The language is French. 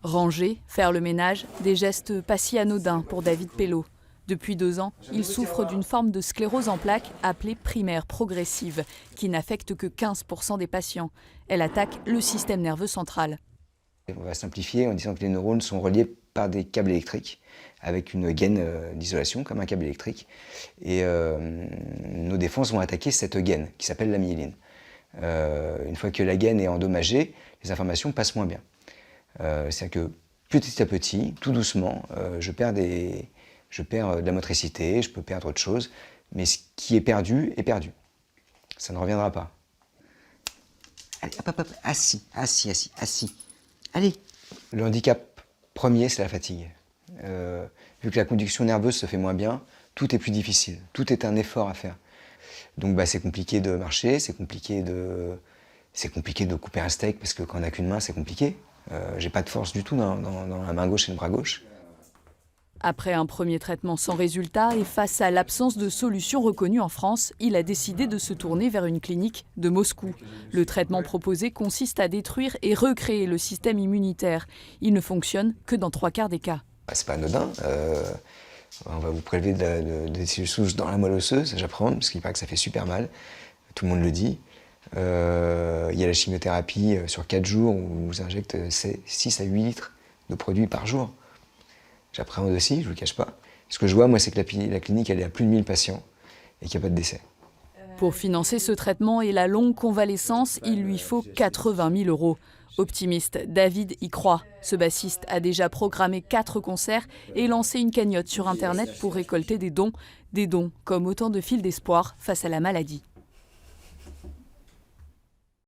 Ranger, faire le ménage, des gestes pas si anodins pour David Pello. Depuis 2 ans, il souffre d'une forme de sclérose en plaques appelée primaire progressive, qui n'affecte que 15% des patients. Elle attaque le système nerveux central. On va simplifier en disant que les neurones sont reliés par des câbles électriques, avec une gaine d'isolation, comme un câble électrique. Et nos défenses vont attaquer cette gaine, qui s'appelle la myéline. Une fois que la gaine est endommagée, les informations passent moins bien. C'est-à-dire que petit à petit, tout doucement, je perds de la motricité, je peux perdre autre chose, mais ce qui est perdu, ça ne reviendra pas. Allez, hop, hop, hop, assis. Allez. Le handicap premier, c'est la fatigue. Vu que la conduction nerveuse se fait moins bien, tout est plus difficile, tout est un effort à faire. Donc c'est compliqué de marcher, c'est compliqué de couper un steak, parce que quand on n'a qu'une main, c'est compliqué. J'ai pas de force du tout dans la main gauche et le bras gauche. Après un premier traitement sans résultat et face à l'absence de solution reconnue en France, il a décidé de se tourner vers une clinique de Moscou. Le traitement proposé consiste à détruire et recréer le système immunitaire. Il ne fonctionne que dans 3/4 des cas. C'est pas anodin. On va vous prélever des cellules souches dans la moelle osseuse, j'apprends, parce qu'il paraît que ça fait super mal. Tout le monde le dit. Il y a la chimiothérapie sur 4 jours où on vous injecte 6 à 8 litres de produits par jour. J'appréhende aussi, je ne vous le cache pas. Ce que je vois, moi, c'est que la clinique, elle est à plus de 1000 patients et qu'il n'y a pas de décès. Pour financer ce traitement et la longue convalescence, il lui faut 80 000 €. Optimiste, David y croit. Ce bassiste a déjà programmé 4 concerts et lancé une cagnotte sur Internet pour récolter des dons comme autant de fils d'espoir face à la maladie.